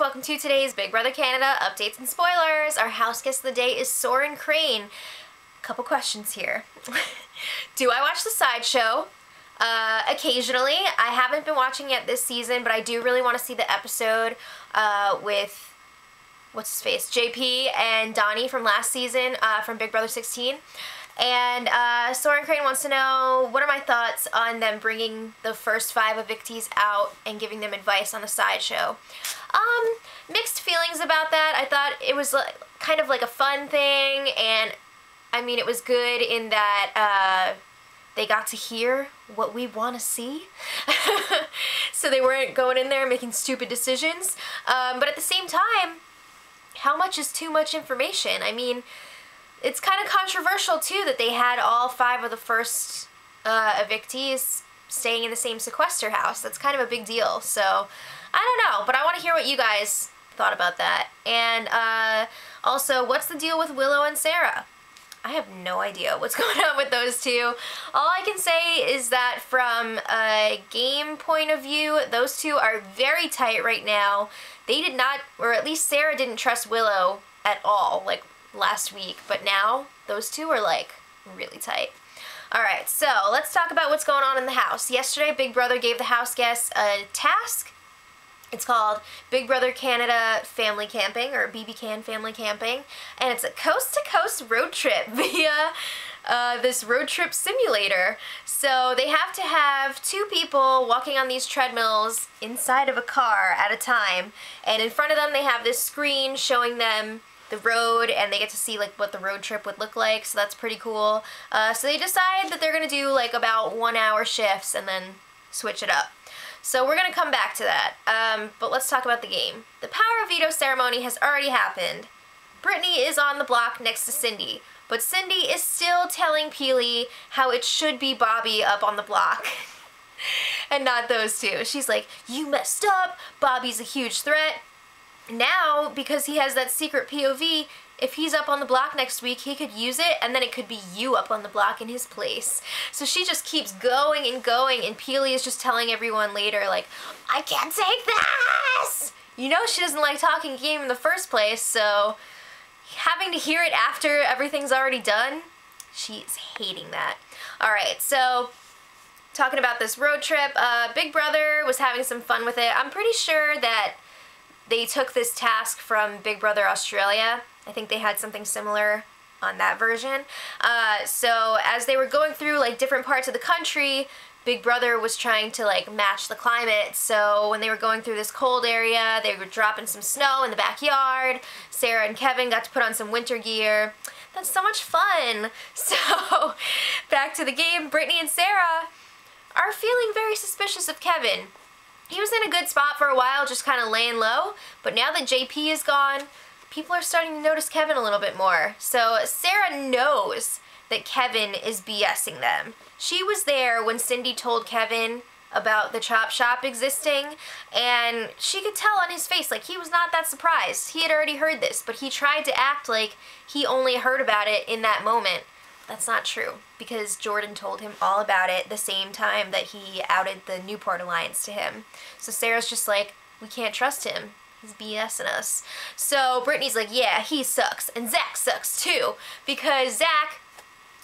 welcome to today's Big Brother Canada updates and spoilers. Our house guest of the day is Soren Crane. Couple questions here. Do I watch the sideshow? Occasionally. I haven't been watching it this season, but I do really want to see the episode with, what's his face, JP and Donnie from last season from Big Brother 16. And Soren Crane wants to know, what are my thoughts on them bringing the first 5 evictees out and giving them advice on the sideshow? Mixed feelings about that. I thought it was kind of like a fun thing, and I mean, it was good in that they got to hear what we want to see. So they weren't going in there making stupid decisions. But at the same time, how much is too much information? I mean, it's kind of controversial too that they had all 5 of the first evictees staying in the same sequester house. That's kind of a big deal. So I don't know, but I want to hear what you guys thought about that. And also, what's the deal with Willow and Sarah? I have no idea what's going on with those two. All I can say is that from a game point of view, those two are very tight right now. They did not, or at least Sarah didn't trust Willow at all, like last week, but now those two are like really tight. Alright, so let's talk about what's going on in the house. Yesterday, Big Brother gave the house guests a task. It's called Big Brother Canada Family Camping, or BBCAN Family Camping, and it's a coast-to-coast road trip via this road trip simulator. So they have to have 2 people walking on these treadmills inside of a car at a time, and in front of them they have this screen showing them the road, and they get to see like what the road trip would look like, so that's pretty cool. So they decide that they're gonna do like about 1-hour shifts and then switch it up. So we're gonna come back to that, but let's talk about the game. The power of veto ceremony has already happened. Brittany is on the block next to Cindy, but Cindy is still telling Peely how it should be Bobby up on the block and not those two. She's like, you messed up, Bobby's a huge threat. Now, because he has that secret POV, if he's up on the block next week, he could use it, and then it could be you up on the block in his place. So she just keeps going and going, and Peely is just telling everyone later, like, I can't take this! You know she doesn't like talking game in the first place, so having to hear it after everything's already done, she's hating that. Alright, so talking about this road trip, Big Brother was having some fun with it. I'm pretty sure that they took this task from Big Brother Australia. I think they had something similar on that version. So as they were going through like different parts of the country, Big Brother was trying to like match the climate. So when they were going through this cold area, they were dropping some snow in the backyard. Sarah and Kevin got to put on some winter gear. That's so much fun. So back to the game, Brittany and Sarah are feeling very suspicious of Kevin. He was in a good spot for a while, just kind of laying low, but now that JP is gone, people are starting to notice Kevin a little bit more. So Sarah knows that Kevin is BSing them. She was there when Cindy told Kevin about the chop shop existing, and she could tell on his face, like, he was not that surprised. He had already heard this, but he tried to act like he only heard about it in that moment. That's not true, because Jordan told him all about it the same time that he outed the Newport Alliance to him. So Sarah's just like, we can't trust him. He's BSing us. So Brittany's like, yeah, he sucks. And Zach sucks too, because Zach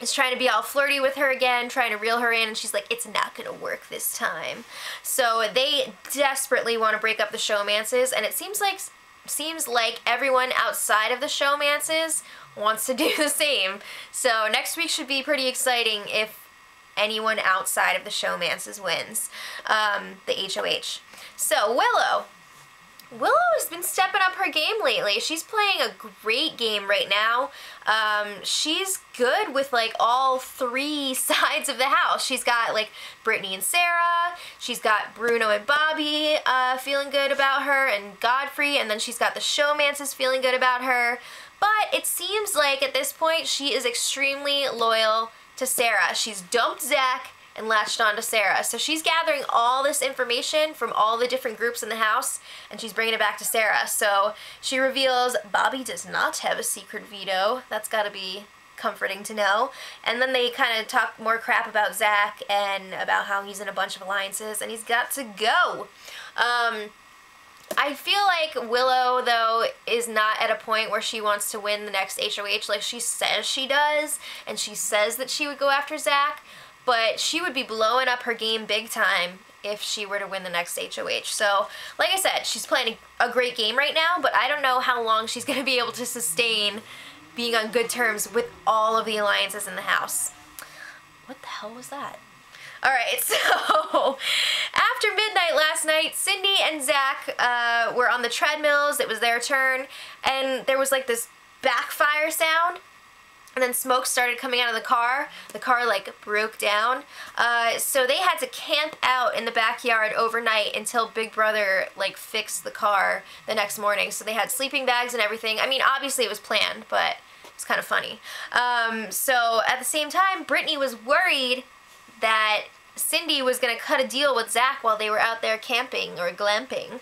is trying to be all flirty with her again, trying to reel her in, and she's like, it's not gonna work this time. So they desperately want to break up the showmances, and it seems like everyone outside of the showmances wants to do the same. So next week should be pretty exciting if anyone outside of the showmances wins the HOH. So Willow has been stepping up her game lately. She's playing a great game right now. She's good with like all 3 sides of the house. She's got like Brittany and Sarah, she's got Bruno and Bobby feeling good about her, and Godfrey, and then she's got the showmances feeling good about her. But it seems like at this point she is extremely loyal to Sarah. She's dumped Zach and latched on to Sarah. So she's gathering all this information from all the different groups in the house, and she's bringing it back to Sarah. So she reveals Bobby does not have a secret veto. That's gotta be comforting to know. And then they kind of talk more crap about Zach and about how he's in a bunch of alliances and he's got to go. I feel like Willow, though, is not at a point where she wants to win the next HOH. Like, she says she does, and she says that she would go after Zach, but she would be blowing up her game big time if she were to win the next HOH. So, like I said, she's playing a great game right now, but I don't know how long she's going to be able to sustain being on good terms with all of the alliances in the house. What the hell was that? Alright, so after midnight last night, Cindy and Zach were on the treadmills. It was their turn, and there was like this backfire sound, and then smoke started coming out of the car. The car like broke down. So they had to camp out in the backyard overnight until Big Brother like fixed the car the next morning. So they had sleeping bags and everything. I mean, obviously it was planned, but it's kind of funny. So at the same time, Brittany was worried that Cindy was going to cut a deal with Zach while they were out there camping or glamping.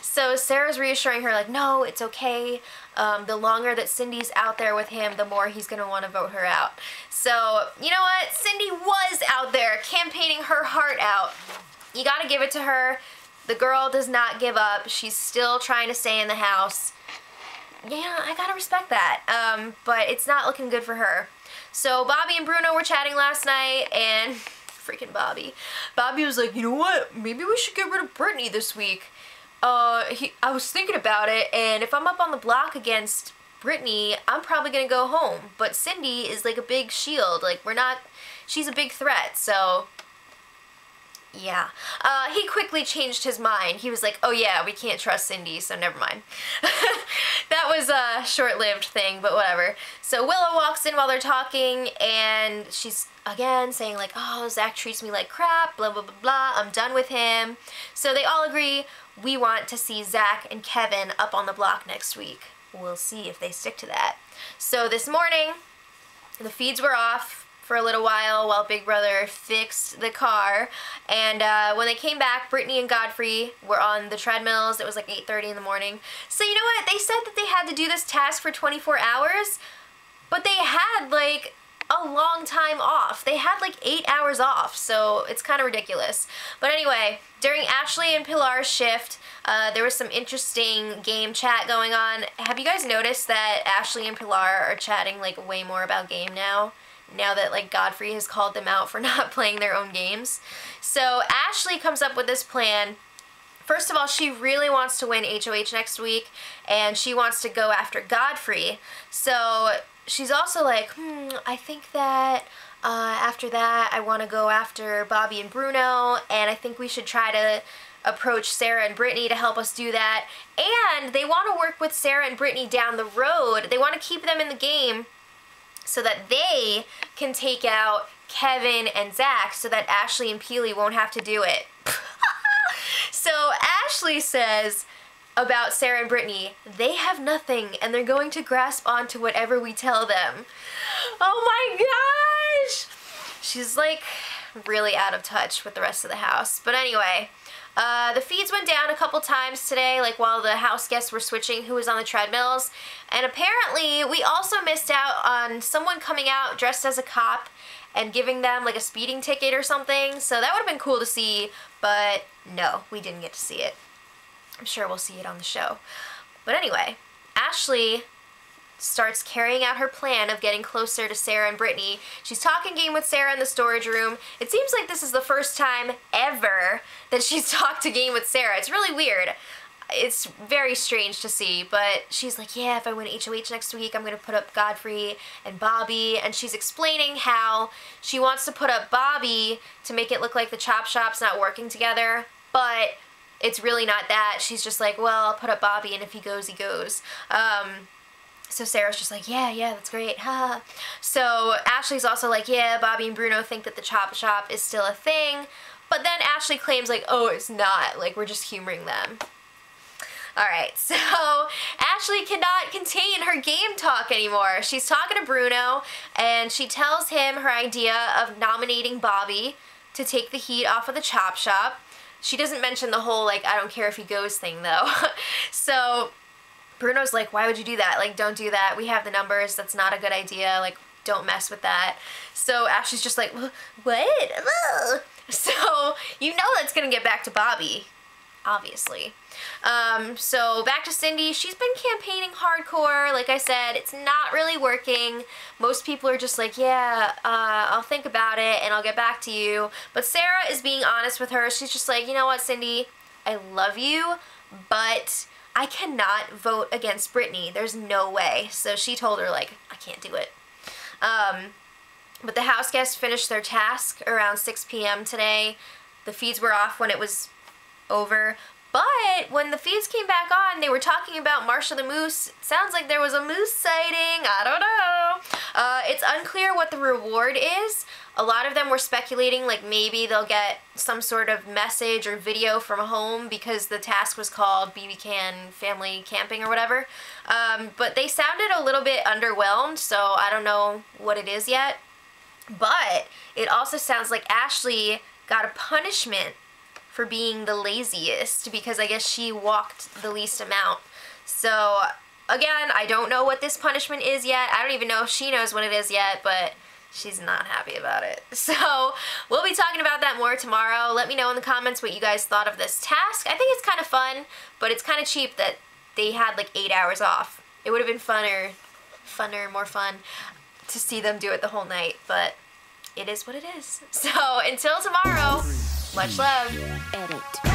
So Sarah's reassuring her, like, no, it's okay. The longer that Cindy's out there with him, the more he's going to want to vote her out. So, you know what? Cindy was out there campaigning her heart out. You got to give it to her. The girl does not give up. She's still trying to stay in the house. Yeah, I got to respect that. But it's not looking good for her. So Bobby and Bruno were chatting last night, and freaking Bobby. Bobby was like, you know what? Maybe we should get rid of Brittany this week. I was thinking about it, and if I'm up on the block against Brittany, I'm probably gonna go home. But Cindy is like a big shield. Like, she's a big threat, so yeah. He quickly changed his mind. He was like, oh yeah, we can't trust Cindy, so never mind. That was a short-lived thing, but whatever. So Willow walks in while they're talking, and she's, again, saying like, oh, Zach treats me like crap, blah, blah, blah, blah, I'm done with him. So they all agree, we want to see Zach and Kevin up on the block next week. We'll see if they stick to that. So this morning, the feeds were off for a little while Big Brother fixed the car, and when they came back, Brittany and Godfrey were on the treadmills. It was like 8:30 in the morning. So you know what? They said that they had to do this task for 24 hours, but they had like a long time off. They had like 8 hours off, so it's kind of ridiculous. But anyway, during Ashley and Pilar's shift, there was some interesting game chat going on. Have you guys noticed that Ashley and Pilar are chatting like way more about game now? Now that like Godfrey has called them out for not playing their own games. So Ashley comes up with this plan. First of all, she really wants to win HOH next week, and she wants to go after Godfrey. So she's also like, I think that after that I want to go after Bobby and Bruno, and I think we should try to approach Sarah and Brittany to help us do that. And they want to work with Sarah and Brittany down the road. They want to keep them in the game so that they can take out Kevin and Zach so that Ashley and Peely won't have to do it. So Ashley says about Sarah and Brittany, they have nothing and they're going to grasp onto whatever we tell them. Oh my gosh! She's like really out of touch with the rest of the house. But anyway, the feeds went down a couple times today, like while the house guests were switching who was on the treadmills. And apparently we also missed out on someone coming out dressed as a cop and giving them like a speeding ticket or something. So that would have been cool to see, but no, we didn't get to see it. I'm sure we'll see it on the show. But anyway, Ashley starts carrying out her plan of getting closer to Sarah and Brittany. She's talking game with Sarah in the storage room. It seems like this is the first time ever that she's talked a game with Sarah. It's really weird. It's very strange to see, but she's like, yeah, if I win HOH next week, I'm going to put up Godfrey and Bobby, and she's explaining how she wants to put up Bobby to make it look like the Chop Shop's not working together, but it's really not that. She's just like, well, I'll put up Bobby, and if he goes, he goes. So Sarah's just like, yeah, that's great, ha. So Ashley's also like, yeah, Bobby and Bruno think that the Chop Shop is still a thing, but then Ashley claims like, oh, it's not, like we're just humoring them. Alright, so Ashley cannot contain her game talk anymore. She's talking to Bruno, and she tells him her idea of nominating Bobby to take the heat off of the Chop Shop. She doesn't mention the whole, like, I don't care if he goes thing, though. So Bruno's like, why would you do that? Like, don't do that. We have the numbers. That's not a good idea. Like, don't mess with that. So Ashley's just like, what? Ugh. So you know that's going to get back to Bobby. obviously. So back to Cindy. She's been campaigning hardcore. Like I said, it's not really working. Most people are just like, yeah, I'll think about it and I'll get back to you. But Sarah is being honest with her. She's just like, you know what, Cindy, I love you, but I cannot vote against Brittany. There's no way. So she told her, like, I can't do it. But the house guests finished their task around 6 p.m. today. The feeds were off when it was over. But when the feeds came back on, they were talking about Marsha the Moose. It sounds like there was a moose sighting. I don't know. It's unclear what the reward is. A lot of them were speculating like maybe they'll get some sort of message or video from home because the task was called BB Can Family Camping or whatever. But they sounded a little bit underwhelmed, so I don't know what it is yet. But it also sounds like Ashley got a punishment for being the laziest because I guess she walked the least amount. So again, I don't know what this punishment is yet. I don't even know if she knows what it is yet, but she's not happy about it. So we'll be talking about that more tomorrow. Let me know in the comments what you guys thought of this task. I think it's kind of fun, but it's kind of cheap that they had like 8 hours off. It would have been more fun to see them do it the whole night, but it is what it is. So until tomorrow, much love. Edit.